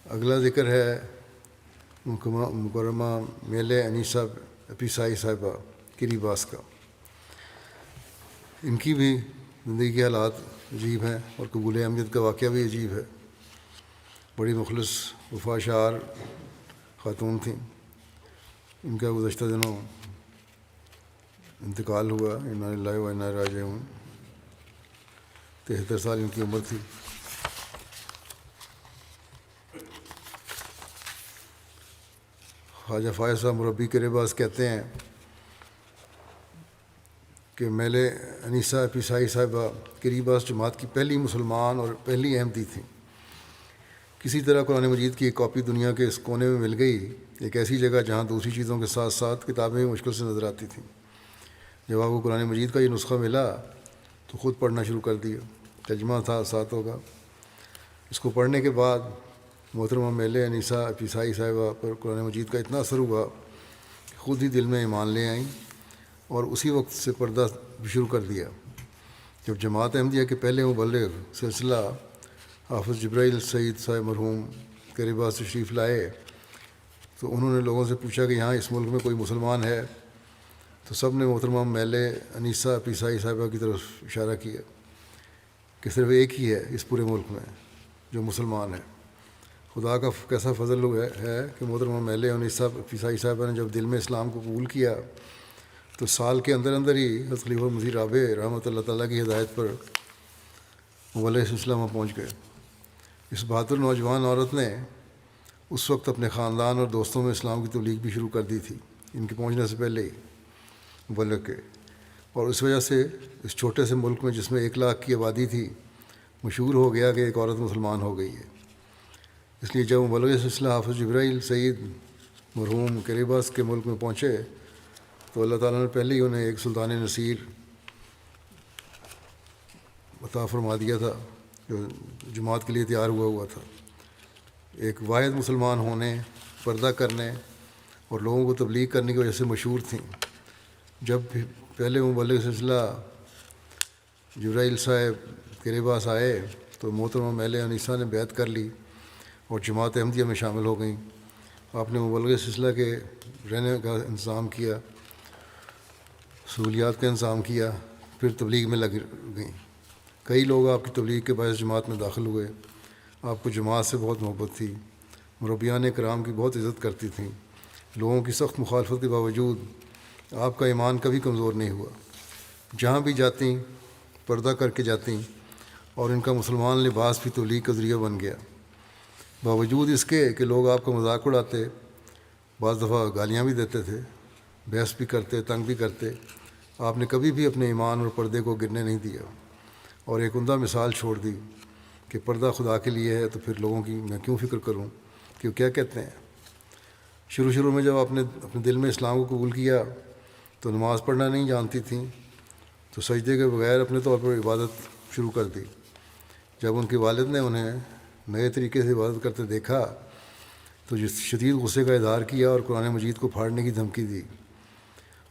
اگلا ذکر ہے مکرمہ میلے انیسہ پیسائی صاحبہ کریباس کا۔ ان کی بھی زندگی کے حالات عجیب ہیں اور قبول احمدیت کا واقعہ بھی عجیب ہے۔ بڑی مخلص وفا شعار خاتون تھیں۔ ان کا گزشتہ دنوں انتقال ہوا، انا للہ و انا الیہ راجعون۔ 73 سال ان کی عمر تھی۔ خواجہ فائز صاحب مربی کریباس کہتے ہیں کہ میلے انیسہ پیسائی صاحبہ کریباس جماعت کی پہلی مسلمان اور پہلی احمدی تھیں۔ کسی طرح قرآن مجید کی ایک کاپی دنیا کے اس کونے میں مل گئی، ایک ایسی جگہ جہاں دوسری چیزوں کے ساتھ ساتھ کتابیں بھی مشکل سے نظر آتی تھیں۔ جب آپ کو قرآن مجید کا یہ نسخہ ملا تو خود پڑھنا شروع کر دیا۔ ترجمہ تھا ساتھ ہوگا۔ اس کو پڑھنے کے بعد محترمہ میلے انیسہ پیسائی صاحبہ پر قرآن مجید کا اتنا اثر ہوا کہ خود ہی دل میں ایمان لے آئیں اور اسی وقت سے پردہ بھی شروع کر دیا۔ جب جماعت احمدیہ کے پہلے مبلغ سلسلہ حافظ جبرائیل سعید صاحب مرحوم کریباس تشریف لائے تو انہوں نے لوگوں سے پوچھا کہ یہاں اس ملک میں کوئی مسلمان ہے، تو سب نے محترمہ میلے انیسہ پیسائی صاحبہ کی طرف اشارہ کیا کہ صرف ایک ہی ہے اس پورے ملک میں جو مسلمان ہے۔ خدا کا کیسا فضل ہے کہ محترمہ میلے انیسہ پیسائی صاحبہ نے جب دل میں اسلام کو قبول کیا تو سال کے اندر اندر ہی حضرت خلیفہ مسیح رابع رحمۃ اللہ تعالیٰ کی ہدایت پر مبلغ سلسلہ میں پہنچ گئے۔ اس بہادر نوجوان عورت نے اس وقت اپنے خاندان اور دوستوں میں اسلام کی تبلیغ بھی شروع کر دی تھی، ان کے پہنچنے سے پہلے ہی مبلغ کے، اور اس وجہ سے اس چھوٹے سے ملک میں جس میں 1 لاکھ کی آبادی تھی مشہور ہو گیا کہ ایک عورت مسلمان ہو گئی ہے۔ اس لیے جب مبلغ سلسلہ حافظ جبرائیل سعید مرحوم کریباس کے ملک میں پہنچے تو اللہ تعالیٰ نے پہلے ہی انہیں ایک سلطان نصیر عطا فرما دیا تھا جو جماعت کے لیے تیار ہوا تھا۔ ایک واحد مسلمان ہونے، پردہ کرنے اور لوگوں کو تبلیغ کرنے کی وجہ سے مشہور تھیں۔ جب پہلے مبلغ سلسلہ جبرائیل صاحب کریباس آئے تو محترمہ میلے انیسہ نے بیعت کر لی اور جماعت احمدیہ میں شامل ہو گئیں۔ آپ نے مبلغ سلسلہ کے رہنے کا انتظام کیا، سہولیات کا انتظام کیا، پھر تبلیغ میں لگ گئیں۔ کئی لوگ آپ کی تبلیغ کے باعث جماعت میں داخل ہوئے۔ آپ کو جماعت سے بہت محبت تھی، مربیان کرام کی بہت عزت کرتی تھیں۔ لوگوں کی سخت مخالفت کے باوجود آپ کا ایمان کبھی کمزور نہیں ہوا۔ جہاں بھی جاتیں پردہ کر کے جاتیں اور ان کا مسلمان لباس بھی تبلیغ کا ذریعہ بن گیا۔ باوجود اس کے کہ لوگ آپ کا مذاق اڑاتے، بعض دفعہ گالیاں بھی دیتے تھے، بحث بھی کرتے، تنگ بھی کرتے، آپ نے کبھی بھی اپنے ایمان اور پردے کو گرنے نہیں دیا اور ایک عمدہ مثال چھوڑ دی کہ پردہ خدا کے لیے ہے تو پھر لوگوں کی میں کیوں فکر کروں کہ وہ کیا کہتے ہیں۔ شروع میں جب آپ نے اپنے دل میں اسلام کو قبول کیا تو نماز پڑھنا نہیں جانتی تھیں، تو سجدے کے بغیر اپنے طور پر عبادت شروع کر دی۔ جب ان کے والد نے انہیں نئے طریقے سے عبادت کرتے دیکھا تو شدید غصے کا اظہار کیا اور قرآن مجید کو پھاڑنے کی دھمکی دی۔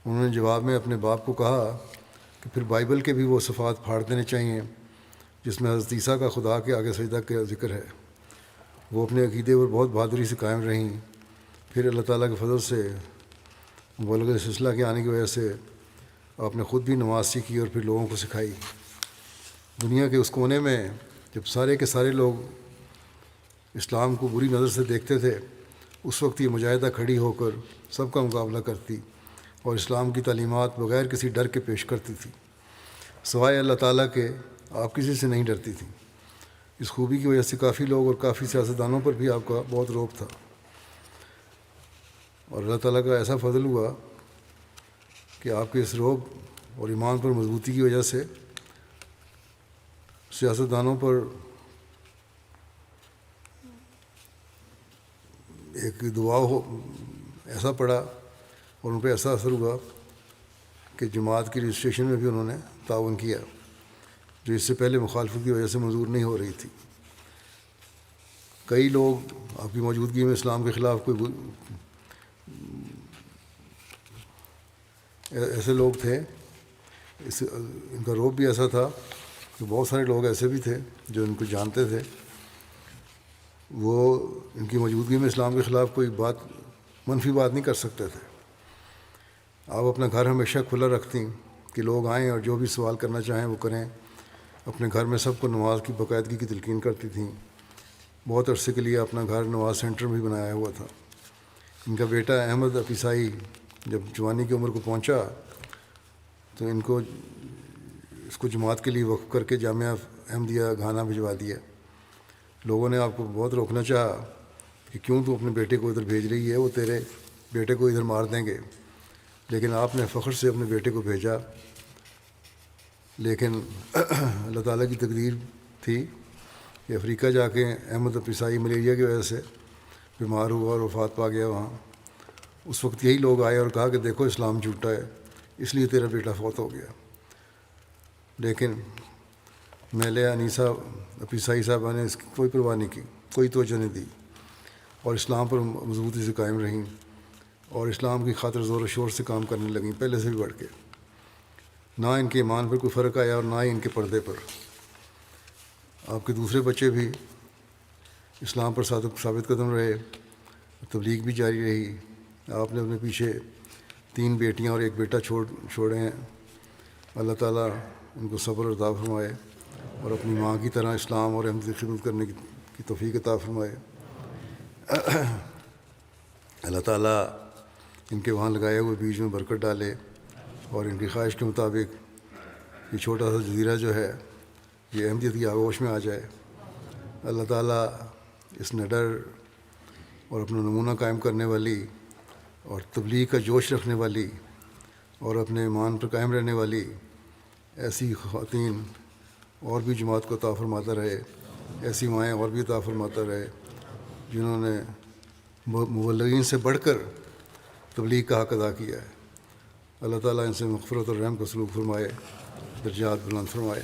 انہوں نے جواب میں اپنے باپ کو کہا کہ پھر بائبل کے بھی وہ صفات پھاڑ دینے چاہیے جس میں حضرت عیسیٰ کا خدا کے آگے سجدہ کا ذکر ہے۔ وہ اپنے عقیدے پر بہت بہادری سے قائم رہیں۔ پھر اللہ تعالیٰ کے فضل سے مبلغ سلسلہ کے آنے کی وجہ سے آپ نے خود بھی نماز سیکھی اور پھر لوگوں کو سکھائی۔ دنیا کے اس کونے میں جب سارے کے سارے لوگ اسلام کو بری نظر سے دیکھتے تھے، اس وقت یہ مجاہدہ کھڑی ہو کر سب کا مقابلہ کرتی اور اسلام کی تعلیمات بغیر کسی ڈر کے پیش کرتی تھی۔ سوائے اللہ تعالیٰ کے آپ کسی سے نہیں ڈرتی تھیں۔ اس خوبی کی وجہ سے کافی لوگ اور کافی سیاستدانوں پر بھی آپ کا بہت رعب تھا، اور اللہ تعالیٰ کا ایسا فضل ہوا کہ آپ کے اس رعب اور ایمان پر مضبوطی کی وجہ سے سیاستدانوں پر ایک دباؤ ایسا پڑا اور ان پہ ایسا اثر ہوا کہ جماعت کی رجسٹریشن میں بھی انہوں نے تعاون کیا جو اس سے پہلے مخالفت کی وجہ سے منظور نہیں ہو رہی تھی۔ کئی لوگ آپ کی موجودگی میں اسلام کے خلاف کوئی ایسے لوگ تھے، ان کا رعب بھی ایسا تھا کہ بہت سارے لوگ ایسے بھی تھے جو ان کو جانتے تھے وہ ان کی موجودگی میں اسلام کے خلاف کوئی منفی بات نہیں کر سکتے تھے۔ آپ اپنا گھر ہمیشہ کھلا رکھتی کہ لوگ آئیں اور جو بھی سوال کرنا چاہیں وہ کریں۔ اپنے گھر میں سب کو نماز کی باقاعدگی کی تلقین کرتی تھیں۔ بہت عرصے کے لیے اپنا گھر نماز سینٹر بھی بنایا ہوا تھا۔ ان کا بیٹا احمد عفیسائی جب جوانی کی عمر کو پہنچا تو اس کو جماعت کے لیے وقف کر کے جامعہ احمدیہ گھانا بھجوا دیا۔ لوگوں نے آپ کو بہت روکنا چاہا کہ کیوں تو اپنے بیٹے کو ادھر بھیج رہی ہے، وہ تیرے بیٹے کو ادھر مار دیں گے، لیکن آپ نے فخر سے اپنے بیٹے کو بھیجا۔ لیکن اللہ تعالیٰ کی تقدیر تھی کہ افریقہ جا کے احمد عفیسائی ملیریا کی وجہ سے بیمار ہوا اور وفات پا گیا وہاں۔ اس وقت یہی لوگ آئے اور کہا کہ دیکھو اسلام جھوٹا ہے، اس لیے تیرا بیٹا فوت ہو گیا۔ لیکن میلے انیسہ عفیسائی صاحبہ نے اس کی کوئی پرواہ نہیں کی، کوئی توجہ نہیں دی، اور اسلام پر مضبوطی سے قائم رہیں اور اسلام کی خاطر زور و شور سے کام کرنے لگیں، پہلے سے بھی بڑھ کے۔ نہ ان کے ایمان پر کوئی فرق آیا اور نہ ہی ان کے پردے پر۔ آپ کے دوسرے بچے بھی اسلام پر ثابت قدم رہے، تبلیغ بھی جاری رہی۔ آپ نے اپنے پیچھے 3 بیٹیاں اور 1 بیٹا چھوڑے ہیں۔ اللہ تعالیٰ ان کو صبر عطا فرمائے اور اپنی ماں کی طرح اسلام اور احمدیت کی خدمت کرنے کی توفیق عطا فرمائے۔ اللہ تعالیٰ ان کے وہاں لگائے ہوئے بیج میں برکت ڈالے اور ان کی خواہش کے مطابق یہ چھوٹا سا جزیرہ جو ہے یہ احمدیت کی آغوش میں آ جائے۔ اللہ تعالیٰ اس نڈر اور اپنا نمونہ قائم کرنے والی اور تبلیغ کا جوش رکھنے والی اور اپنے ایمان پر قائم رہنے والی ایسی خواتین اور بھی جماعت کو عطا فرماتا رہے، ایسی مائیں اور بھی عطا فرماتا رہے جنہوں نے مبلغین سے بڑھ کر تبلیغ کا حق ادا کیا ہے۔ اللہ تعالیٰ ان سے مغفرت اور رحم کا سلوک فرمائے، درجات بلند فرمائے۔